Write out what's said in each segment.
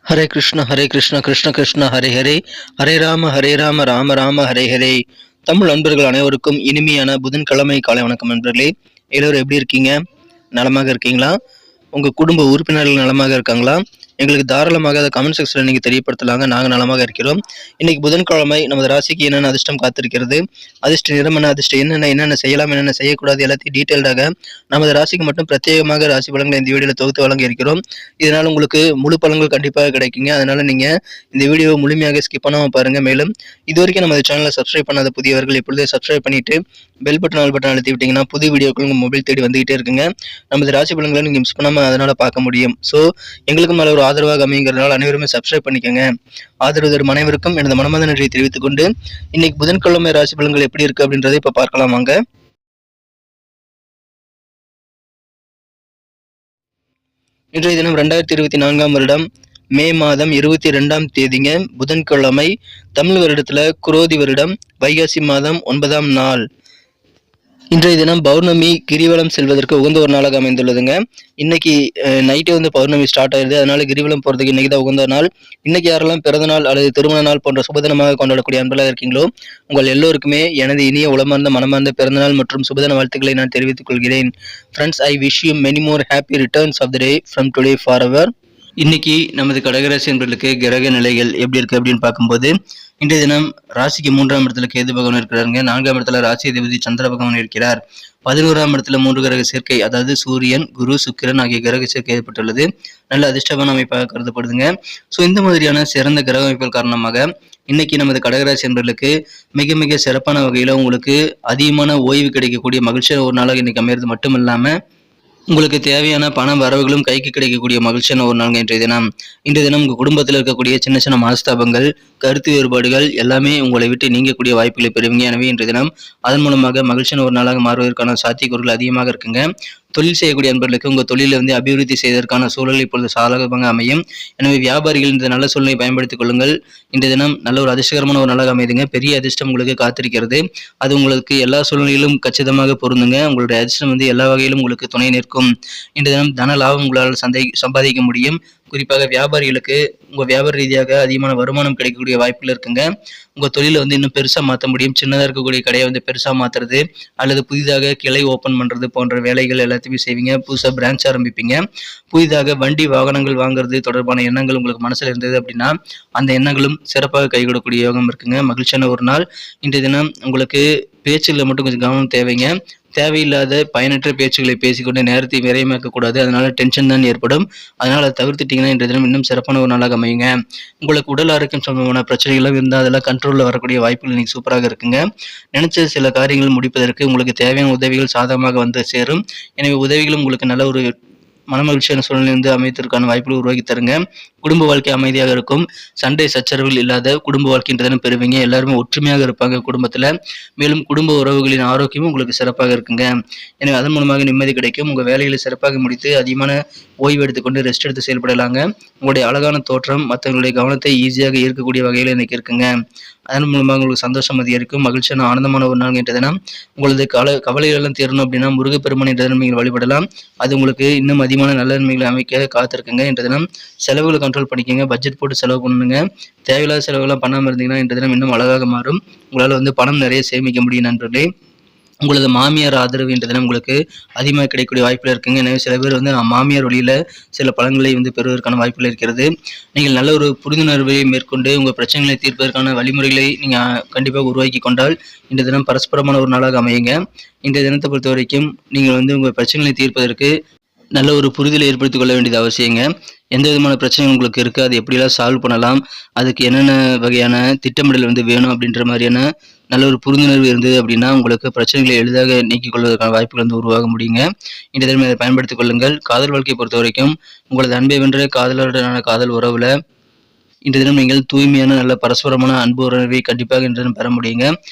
ஹரே கிருஷ்ண கிருஷ்ண கிருஷ்ண ஹரே ஹரே, ஹரே ராம ராம ராம ஹரே ஹரே. தமிழ் நண்பர்கள் அனைவருக்கும் இனிமையான புதன்கிழமை காலை வணக்கம் நண்பர்களே. எல்லோரும் எப்படி இருக்கீங்க? நலமாக இருக்கீங்களா? உங்கள் குடும்ப உறுப்பினர்கள் நலமாக இருக்காங்களா? எங்களுக்கு தாராளமாக அதை கமெண்ட் செக்ஷனில் நீங்கள் தெரியப்படுத்தலாங்க. நாங்கள் நலமாக இருக்கிறோம். இன்னைக்கு புதன்கிழமை நமது ராசிக்கு என்னென்ன அதிர்ஷ்டம் காத்திருக்கிறது, அதிர்ஷ்ட நிறம் என்ன, அதிர்ஷ்டம் என்னென்ன செய்யலாம், என்னென்ன செய்யக்கூடாது, எல்லாத்தையும் டீட்டெயில்டாக நமது ராசிக்கு மட்டும் பிரத்யேகமாக ராசி பலன்களை இந்த வீடியோவில் தொகுத்து வழங்க இருக்கிறோம். இதனால் உங்களுக்கு முழு பலன்கள் கண்டிப்பாக கிடைக்குங்க. அதனால நீங்கள் இந்த வீடியோவை முழுமையாக ஸ்கிப் பண்ணாமல் பாருங்கள். மேலும் இது வரைக்கும் நமது சேனலை சப்ஸ்கிரைப் பண்ணாத புதியவர்கள் இப்பொழுதே சப்ஸ்கிரைப் பண்ணிட்டு பெல் பட்டன் ஆல் பட்டன் அழுத்தி விட்டீங்கன்னா புது வீடியோக்கள் உங்கள் மொபைல் தேடி வந்துகிட்டே இருக்குங்க. நமது ராசி பலன்களை நீங்கள் மிஸ் பண்ணாமல் அதனால் பார்க்க முடியும். ஸோ எங்களுக்கு மேலே ஒரு ஆதரவாக அமைங்கிறதுனால அனைவருமே சப்ஸ்கிரைப் பண்ணிக்கோங்க. ஆதரவு தரும் அனைவருக்கும் எனது மனமார்ந்த நன்றியை தெரிவித்துக் கொண்டு இன்னைக்கு புதன்கிழமை ராசி பலன்கள் எப்படி இருக்கு அப்படின்றதை இப்போ பார்க்கலாம் வாங்க. இன்றைய தினம் 2024 வருடம் மே மாதம் 22ஆம் தேதிங்க, புதன்கிழமை. தமிழ் வருடத்துல குரோதி வருடம் வைகாசி மாதம் 9ஆம் நாள். இன்றைய தினம் பௌர்ணமி கிரிவலம் செல்வதற்கு உகந்த ஒரு நாளாக அமைந்துள்ளதுங்க. இன்னைக்கு நைட்டே பௌர்ணமி ஸ்டார்ட் ஆயிருது. அதனால கிரிவலம் போறதுக்கு இன்னைக்கு தான் உகந்த நாள். இன்னைக்கு யாரெல்லாம் பிறந்த நாள் அல்லது திருமண நாள் போன்ற சுபதினமாக கொண்டாடக்கூடிய அன்பர்களாக இருக்கீங்களோ உங்கள் எல்லோருக்குமே எனது இனிய உளமார்ந்த மனமார்ந்த பிறந்தநாள் மற்றும் சுபதின வாழ்த்துக்களை நான் தெரிவித்துக் கொள்கிறேன். Friends, I wish you many more happy returns of the day from today forever. இன்னைக்கு நமது கடகராசி என்பர்களுக்கு கிரக நிலைகள் எப்படி இருக்கு அப்படின்னு பார்க்கும்போது, இன்றைய தினம் ராசிக்கு 3ஆம் இடத்துல கேது பகவான் இருக்கிறாருங்க. 4ஆம் இடத்துல ராசி அதிபதி சந்திர பகவான் இருக்கிறார். 11ஆம் இடத்துல 3 கிரக சேர்க்கை, அதாவது சூரியன், குரு, சுக்கிரன் ஆகிய கிரக சேர்க்கை ஏற்பட்டுள்ளது. நல்ல அதிர்ஷ்டமான அமைப்பாக கருதப்படுதுங்க. ஸோ இந்த மாதிரியான சிறந்த கிரக அமைப்புகள் காரணமாக இன்னைக்கு நமது கடகராசி என்பர்களுக்கு மிக மிக சிறப்பான வகையில் உங்களுக்கு அதிகமான ஓய்வு கிடைக்கக்கூடிய மகிழ்ச்சியான ஒரு நாளாக இன்னைக்கு அமைகிறது மட்டும் இல்லாமல் உங்களுக்கு தேவையான பண வரவுகளும் கைக்கு கிடைக்கக்கூடிய மகிழ்ச்சியான ஒரு நாள் இன்றைய தினம். இன்றைய தினம் உங்கள் குடும்பத்தில் இருக்கக்கூடிய சின்ன சின்ன மனஸ்தாபங்கள், கருத்து வேறுபாடுகள் எல்லாமே உங்களை விட்டு நீங்கக்கூடிய வாய்ப்புகளை பெறுவீங்க. எனவே இன்றைய தினம் அதன் மூலமாக மகிழ்ச்சியான ஒரு நாளாக மாறுவதற்கான சாத்தியக்கூறுகள் அதிகமாக இருக்குங்க. தொழில் செய்யக்கூடிய அன்பர்களுக்கு உங்கள் தொழிலை அபிவிருத்தி செய்வதற்கான சூழல் இப்பொழுது சாதகமாக அமையும். எனவே வியாபாரிகள் இந்த நல்ல சூழ்நிலை பயன்படுத்திக் கொள்ளுங்கள். இன்றைய தினம் நல்ல ஒரு அதிர்ஷ்டகரமான ஒரு நாளாக அமைதுங்க. பெரிய அதிர்ஷ்டம் உங்களுக்கு காத்திருக்கிறது. அது உங்களுக்கு எல்லா சூழ்நிலையிலும் கச்சிதமாக பொருந்துங்க. உங்களுடைய அதிர்ஷ்டம் எல்லா வகையிலும் உங்களுக்கு துணை நிற்கும். இன்றைய தினம் தன லாபம் உங்களால் சம்பாதிக்க முடியும். குறிப்பாக வியாபாரிகளுக்கு உங்கள் வியாபார ரீதியாக அதிகமான வருமானம் கிடைக்கக்கூடிய வாய்ப்புகள் இருக்குங்க. உங்கள் தொழிலை இன்னும் பெருசாக மாற்ற முடியும். சின்னதாக இருக்கக்கூடிய கடையை பெருசாக மாற்றுறது அல்லது புதிதாக கிளை ஓப்பன் பண்ணுறது போன்ற வேலைகள் எல்லாத்தையுமே செய்வீங்க. புதுசாக பிரான்ச் ஆரம்பிப்பீங்க. புதிதாக வண்டி வாகனங்கள் வாங்குறது தொடர்பான எண்ணங்கள் உங்களுக்கு மனசில் இருந்தது அப்படின்னா அந்த எண்ணங்களும் சிறப்பாக கைகூடக்கூடிய யோகம் இருக்குங்க. மகிழ்ச்சியான ஒரு நாள். இன்றைய தினம் உங்களுக்கு பேச்சுகளில் மட்டும் கொஞ்சம் கவனம் தேவைங்க. தேவையில்லாத பயனற்ற பேச்சுக்களை பேசிக்கொண்டு நேரத்தை விரயமாக்கக்கூடாது. அதனால டென்ஷன் தான் ஏற்படும். அதனால் அதை தவிர்த்துட்டிங்கன்னா இன்றைய தினம் இன்னும் சிறப்பான ஒரு நாளாக அமையுங்க. உங்களுக்கு உடல் ஆரோக்கியம் சம்பந்தமான பிரச்சனைகளும் இருந்தால் அதெல்லாம் கண்ட்ரோலில் வரக்கூடிய வாய்ப்புகள் இன்னைக்கு சூப்பராக இருக்குங்க. நினைச்ச சில காரியங்கள் முடிப்பதற்கு உங்களுக்கு தேவையான உதவிகள் சாதகமாக சேரும். எனவே உதவிகளும் உங்களுக்கு நல்ல ஒரு மனமகிழ்ச்சியான சூழ்நிலை அமைத்திற்கான வாய்ப்புகளை உருவாக்கி தருங்க. குடும்ப வாழ்க்கை அமைதியாக இருக்கும். சண்டை சச்சரவுகள் இல்லாத குடும்ப வாழ்க்கைன்றதை பெறுவீங்க. எல்லாருமே ஒற்றுமையாக இருப்பாங்க குடும்பத்தில். மேலும் குடும்ப உறவுகளின் ஆரோக்கியமும் உங்களுக்கு சிறப்பாக இருக்குங்க. எனவே அதன் மூலமாக நிம்மதி கிடைக்கும். உங்கள் வேலைகளை சிறப்பாக முடித்து அதிகமான ஓய்வு எடுத்துக்கொண்டு ரெஸ்ட் எடுத்து செயல்படலாங்க. உங்களுடைய அழகான தோற்றம் மற்றவங்களுடைய கவனத்தை ஈஸியாக ஈர்க்கக்கூடிய வகையில் இன்னைக்கு இருக்குங்க. அதன் மூலமாக உங்களுக்கு சந்தோஷம் அதிகரிக்கும். மகிழ்ச்சியான ஆனந்தமான ஒரு நாள் என்ற தினம். உங்களது கவலைகளெல்லாம் தீரணும் அப்படின்னா முருகப்பெருமான் என்ற தினம் நீங்கள் வழிபடலாம். அது உங்களுக்கு இன்னும் அதிகமான நல்ல நன்மைகளை அமைக்க காத்திருக்குங்க. என்ற தினம் செலவுகளை கண்ட்ரோல் பண்ணிக்கோங்க. பட்ஜெட் போட்டு செலவு பண்ணுங்க. தேவையில்லாத செலவுகள்லாம் பண்ணாமல் இருந்தீங்கன்னா இன்றைய தினம் இன்னும் அழகாக மாறும். உங்களால் பணம் நிறைய சேமிக்க முடியும் நண்பர்களே. உங்களது மாமியார் ஆதரவு என்ற தினம் உங்களுக்கு அதிகமாக கிடைக்கக்கூடிய வாய்ப்புகள் இருக்குங்க. எனவே சில பேர் மாமியார் வழியில் சில பலன்களை பெறுவதற்கான வாய்ப்புகள் இருக்கிறது. நீங்கள் நல்ல ஒரு புரிந்துணர்வை மேற்கொண்டு உங்கள் பிரச்சனைகளை தீர்ப்பதற்கான வழிமுறைகளை நீங்கள் கண்டிப்பாக உருவாக்கி கொண்டால் இந்த தினம் பரஸ்பரமான ஒரு நாளாக அமையுங்க. இந்த தினத்தை பொறுத்த வரைக்கும் நீங்கள் உங்கள் பிரச்சனைகளை தீர்ப்பதற்கு நல்ல ஒரு புரிதலை ஏற்படுத்திக் கொள்ள வேண்டியது அவசியங்க. எந்த விதமான பிரச்சனையும் உங்களுக்கு இருக்குது, அது எப்படிலாம் சால்வ் பண்ணலாம், அதுக்கு என்னென்ன வகையான திட்டமிடல் வேணும் அப்படின்ற மாதிரியான நல்ல ஒரு புரிந்துணர்வு இருந்தது அப்படின்னா உங்களுக்கு பிரச்சனைகளை எளிதாக நீக்கிக் கொள்வதற்கான வாய்ப்புகள் உருவாக முடியுங்க. இந்த தினம் இதை பயன்படுத்திக் கொள்ளுங்கள். காதல் வாழ்க்கையை பொறுத்த வரைக்கும் உங்களது அன்பை வென்ற காதலருடனான காதல் உறவுல இந்த தினம் நீங்கள் தூய்மையான நல்ல பரஸ்பரமான அன்பு உறவை கண்டிப்பாக இன்று தினம் பெற முடியுங்க.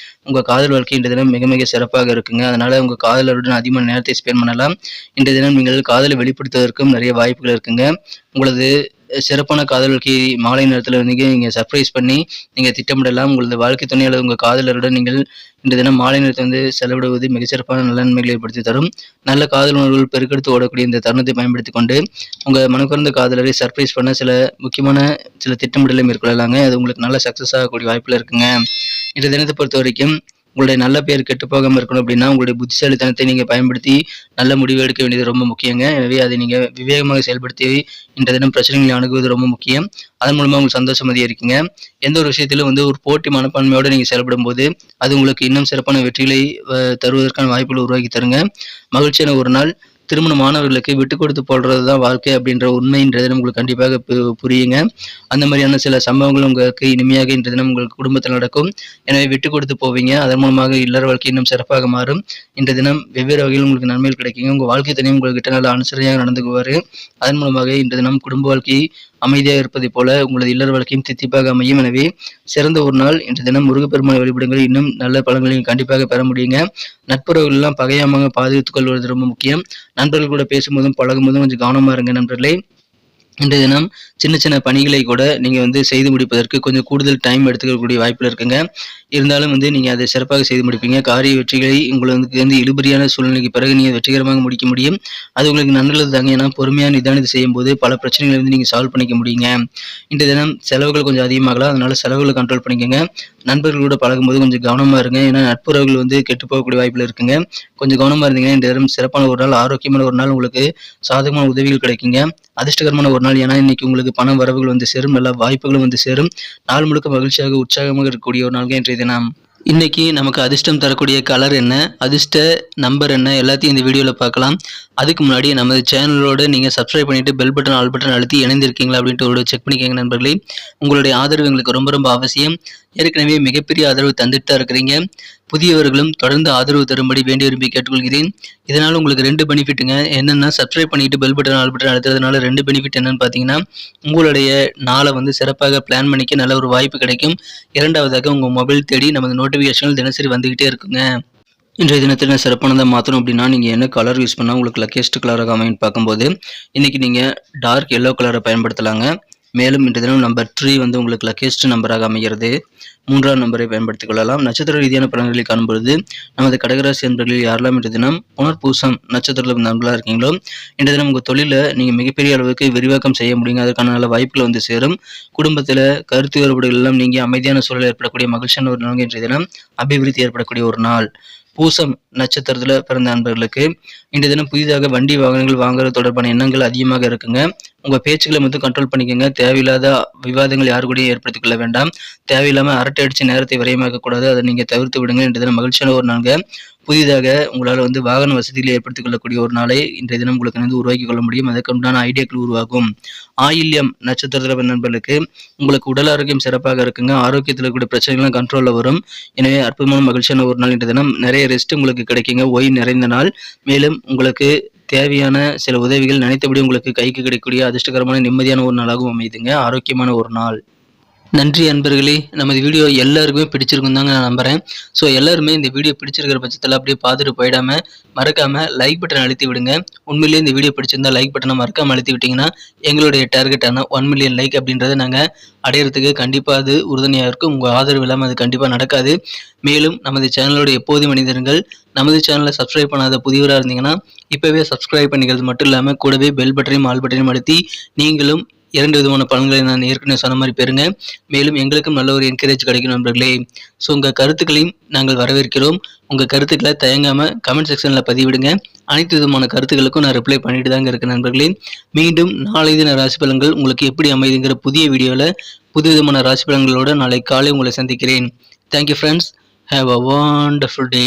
உங்கள் காதல் வாழ்க்கை இன்றைய தினம் மிக மிக சிறப்பாக இருக்குங்க. அதனால உங்கள் காதலருடன் அதிகமான நேரத்தை ஸ்பெண்ட் பண்ணலாம். இன்றைய தினம் நீங்கள் காதலை வெளிப்படுத்துவதற்கும் நிறைய வாய்ப்புகள் இருக்குங்க. உங்களது சிறப்பான காதல் வாழ்க்கையை மாலை நேரத்தில் வந்து நீங்கள் சர்ப்ரைஸ் பண்ணி நீங்கள் திட்டமிடலாம். உங்களது வாழ்க்கை துணை அல்லது உங்கள் காதலருடன் நீங்கள் இன்றைய தினம் மாலை நேரத்தை வந்து செலவிடுவது மிகச்சிறப்பான நன்மைகளை ஏற்படுத்தி தரும். நல்ல காதல் உணர்வுகள் பெருக்கெடுத்து ஓடக்கூடிய இந்த தருணத்தை பயன்படுத்தி கொண்டு உங்கள் மனக்குறந்த காதலரை சர்ப்ரைஸ் பண்ண முக்கியமான சில திட்டமிடலை மேற்கொள்ளலாங்க. அது உங்களுக்கு நல்ல சக்ஸஸ் ஆகக்கூடிய வாய்ப்பில் இருக்குங்க. இன்றைய தினத்தை பொறுத்த வரைக்கும் உங்களுடைய நல்ல பேர் கெட்டு போகாமல் இருக்கணும் அப்படின்னா உங்களுடைய புத்திசாலித்தனத்தை நீங்கள் பயன்படுத்தி நல்ல முடிவு எடுக்க வேண்டியது ரொம்ப முக்கியங்க. எனவே அதை நீங்கள் விவேகமாக செயல்படுத்தி இன்றைய தினம் பிரச்சனைகளை அணுகுவது ரொம்ப முக்கியம். அதன் மூலமாக உங்களுக்கு சந்தோஷம் அதிகரிக்குங்க. எந்த ஒரு விஷயத்திலும் வந்து ஒரு போட்டி மனப்பான்மையோடு நீங்கள் செயல்படும் போது அது உங்களுக்கு இன்னும் சிறப்பான வெற்றிகளை தருவதற்கான வாய்ப்புகளை உருவாக்கி தருங்க. மகிழ்ச்சியான ஒரு நாள். திருமணமானவர்களுக்கு விட்டு கொடுத்து போடுறது தான் வாழ்க்கை அப்படின்ற உண்மை இன்றைய தினம் உங்களுக்கு கண்டிப்பாக புரியுங்க. அந்த மாதிரியான சில சம்பவங்கள் உங்களுக்கு இனிமையாக இன்றைய தினம் உங்களுக்கு குடும்பத்தில் நடக்கும். எனவே விட்டு கொடுத்து போவீங்க. அதன் மூலமாக இல்லற வாழ்க்கை இன்னும் சிறப்பாக மாறும். இன்றைய தினம் வெவ்வேறு வகையில் உங்களுக்கு நன்மைகள் கிடைக்குங்க. உங்கள் வாழ்க்கை தனியும் உங்கள்கிட்ட நல்ல அனுசரணையாக நடந்துக்குவார். அதன் மூலமாக இன்றைய தினம் குடும்ப வாழ்க்கை அமைதியாக இருப்பதை போல உங்களது இல்லற வாழ்க்கையும் தித்திப்பாக அமையும். எனவே சிறந்த ஒரு நாள் இன்றைய தினம் முருகப்பெருமானை வழிபடுங்கள். இன்னும் நல்ல பலன்களையும் கண்டிப்பாக பெற முடியுங்க. நட்புறவுகள் எல்லாம் பகையாமல் பாதுகாத்துக் கொள்வது ரொம்ப முக்கியம். நண்பர்கள் கூட பேசும்போதும் பழகும்போதும் கொஞ்சம் கவனமா இருங்க நண்பர்களே. இன்றைய தினம் சின்ன சின்ன பணிகளை கூட நீங்கள் வந்து செய்து முடிப்பதற்கு கொஞ்சம் கூடுதல் டைம் எடுத்துக்கக்கூடிய வாய்ப்பில் இருக்குங்க. இருந்தாலும் வந்து நீங்கள் அதை சிறப்பாக செய்து முடிப்பீங்க. காரிய வெற்றிகளை உங்களுக்கு வந்து இழுபறியான சூழ்நிலைக்கு பிறகு நீங்கள் வெற்றிகரமாக முடிக்க முடியும். அது உங்களுக்கு நல்லது தாங்க. ஏன்னா பொறுமையாக நிதானித்து செய்யும் போது பல பிரச்சனைகளை வந்து நீங்கள் சால்வ் பண்ணிக்க முடியுங்க. இன்றைய தினம் செலவுகள் கொஞ்சம் அதிகமாகலாம். அதனால செலவுகளை கண்ட்ரோல் பண்ணிக்கோங்க. நண்பர்களோட பழகும்போது கொஞ்சம் கவனமாக இருங்க. ஏன்னா நட்புறவுகள் வந்து கெட்டு போகக்கூடிய வாய்ப்பில் இருக்குங்க. கொஞ்சம் கவனமாக இருந்தீங்கன்னா இன்றைய தினம் சிறப்பான ஒரு நாள், ஆரோக்கியமான ஒரு நாள், உங்களுக்கு சாதகமான உதவிகள் கிடைக்குங்க. அதிர்ஷ்டகரமான ஒரு நாள். ஏன்னா இன்னைக்கு உங்களுக்கு பண வரவுகள் வந்து சேரும். நல்ல வாய்ப்புகளும் வந்து சேரும். நாள் முழுக்க மகிழ்ச்சியாக உற்சாகமாக இருக்கக்கூடிய ஒரு நாள்கள் இன்றைய தினம். இன்னைக்கு நமக்கு அதிர்ஷ்டம் தரக்கூடிய கலர் என்ன, அதிர்ஷ்ட நம்பர் என்ன, எல்லாத்தையும் இந்த வீடியோவில் பார்க்கலாம். அதுக்கு முன்னாடி நமது சேனலோட நீங்கள் சப்ஸ்கிரைப் பண்ணிட்டு பெல் பட்டன் ஆல் பட்டன் அழுத்தி இணைந்திருக்கீங்களா அப்படின்ட்டு ஒரு செக் பண்ணிக்கோங்க நண்பர்களே. உங்களுடைய ஆதரவு எங்களுக்கு ரொம்ப ரொம்ப அவசியம். ஏற்கனவே மிகப்பெரிய ஆதரவு தந்துட்டு தான் இருக்கிறீங்க. புதியவர்களும் தொடர்ந்து ஆதரவு தரும்படி வேண்டி விரும்பி கேட்டுக்கொள்கிறேன். இதனால் உங்களுக்கு 2 பெனிஃபிட்டுங்க. என்னென்னா சப்ஸ்கிரைப் பண்ணிட்டு பெல் பட்டன் ஆல் பட்டன் அழுத்துறதுனால 2 பெனிஃபிட் என்னன்னு பார்த்தீங்கன்னா, உங்களுடைய நாளை வந்து சிறப்பாக பிளான் பண்ணிக்க நல்ல ஒரு வாய்ப்பு கிடைக்கும். இரண்டாவதாக உங்கள் மொபைல் தேடி நமது நோட்டிஃபிகேஷன்கள் தினசரி வந்துக்கிட்டே இருக்குங்க. இன்றைய தினத்தில் சிறப்பானதாக மாற்றணும் அப்படின்னா நீங்கள் என்ன கலர் யூஸ் பண்ணால் உங்களுக்கு லக்கியஸ்ட் கலராக அமைன்னு பார்க்கும்போது இன்றைக்கி நீங்கள் டார்க் எல்லோ கலரை பயன்படுத்தலாங்க. மேலும் இன்றைய தினம் நம்பர் 3 வந்து உங்களுக்கு லக்கியஸ்ட் நம்பராக அமைகிறது. 3ஆம் நம்பரை பயன்படுத்திக் கொள்ளலாம். நட்சத்திர ரீதியான பலன்களை காணும்பொழுது நமது கடகராசி நண்பர்கள் யாரெல்லாம் இன்றைய தினம் புனர்பூசம் நட்சத்திரத்தில் நண்பர்களாக இருக்கீங்களோ இன்றைய தினம் உங்கள் தொழிலை நீங்கள் மிகப்பெரிய அளவுக்கு விரிவாக்கம் செய்ய முடியுங்க. அதற்கான நல்ல வாய்ப்புகள் வந்து சேரும். குடும்பத்தில் கருத்து வேறுபாடுகள் எல்லாம் நீங்கள் அமைதியான சூழல் ஏற்படக்கூடிய மகிழ்ச்சியான ஒரு நாள். இன்றைய தினம் அபிவிருத்தி ஏற்படக்கூடிய ஒரு நாள். பூசம் நட்சத்திரத்தில் பிறந்த நண்பர்களுக்கு இன்றைய தினம் புதிதாக வண்டி வாகனங்கள் வாங்குறது தொடர்பான எண்ணங்கள் அதிகமாக இருக்குங்க. உங்கள் பேச்சுக்களை மட்டும் கண்ட்ரோல் பண்ணிக்கோங்க. தேவையில்லாத விவாதங்கள் யாரு கூடயும் ஏற்படுத்திக் கொள்ள வேண்டாம். தேவையில்லாமல் அரட்டை அடித்து நேரத்தை விரயமாக்க கூடாது. அதை நீங்கள் தவிர்த்து விடுங்க. இன்றைய தினம் மகிழ்ச்சியான ஒரு நாள். புதிதாக உங்களால் வந்து வாகன வசதிகளை ஏற்படுத்திக் கொள்ளக்கூடிய ஒரு நாளை இன்றைய தினம் உங்களுக்கு வந்து உருவாக்கி கொள்ள முடியும். அதற்குண்டான ஐடியாக்கள் உருவாகும். ஆயில்யம் நட்சத்திரத்தில் நண்பர்களுக்கு உங்களுக்கு உடல் ஆரோக்கியம் சிறப்பாக இருக்குங்க. ஆரோக்கியத்தில் கூட பிரச்சனைகள்லாம் கண்ட்ரோலில் வரும். எனவே அற்புதமான மகிழ்ச்சியான ஒரு நாள். இன்றைய தினம் நிறைய ரெஸ்ட் உங்களுக்கு கிடைக்குங்க. ஓய்வு நிறைந்த நாள். மேலும் உங்களுக்கு தேவையான சில உதவிகள் நினைத்தபடி உங்களுக்கு கைக்கு கிடைக்கக்கூடிய அதிர்ஷ்டகரமான நிம்மதியான ஒரு நாளாகவும் அமைதுங்க. ஆரோக்கியமான ஒரு நாள். நன்றி அன்பர்களே. நமது வீடியோ எல்லாருக்குமே பிடிச்சிருக்கும் தாங்க நான் நம்புகிறேன். ஸோ எல்லாருமே இந்த வீடியோ பிடிச்சிருக்கிற பட்சத்தில் அப்படியே பார்த்துட்டு போயிடாமல் மறக்காமல் லைக் பட்டன் அழுத்தி விடுங்க. உண்மையிலேயே இந்த வீடியோ பிடிச்சிருந்தா லைக் பட்டனை மறக்காமல் அழுத்தி விட்டிங்கன்னா எங்களுடைய டார்கெட்டான 1 மில்லியன் லைக் அப்படின்றத நாங்கள் அடையிறதுக்கு கண்டிப்பாக அது உறுதுணையாக இருக்கும். உங்கள் ஆதரவு இல்லாமல் அது கண்டிப்பாக நடக்காது. மேலும் நமது சேனலோட எப்போதும் மனிதர்கள் நமது சேனலை சப்ஸ்கிரைப் பண்ணாத புதியவராக இருந்தீங்கன்னா இப்போவே சப்ஸ்கிரைப் பண்ணிக்கிறது மட்டும் இல்லாமல் கூடவே பெல் பட்டனையும் ஆல் பட்டனையும் அழுத்தி நீங்களும் 2 விதமான பலன்களை நான் ஏற்கனவே சொன்ன மாதிரி பெறுங்க. மேலும் எங்களுக்கும் நல்ல ஒரு என்கரேஜ் கிடைக்கும் நண்பர்களே. ஸோ உங்கள் கருத்துக்களையும் நாங்கள் வரவேற்கிறோம். உங்கள் கருத்துக்களை தயங்காமல் கமெண்ட் செக்ஷனில் பதிவிடுங்க. அனைத்து விதமான கருத்துக்களுக்கும் நான் ரிப்ளை பண்ணிட்டு தாங்க இருக்கேன் நண்பர்களே. மீண்டும் நாளை தின ராசி பலன்கள் உங்களுக்கு எப்படி அமைதுங்கிற புதிய வீடியோவில் புது விதமான ராசி பலன்களோடு நாளை காலை உங்களை சந்திக்கிறேன். Thank you friends. Have a wonderful day.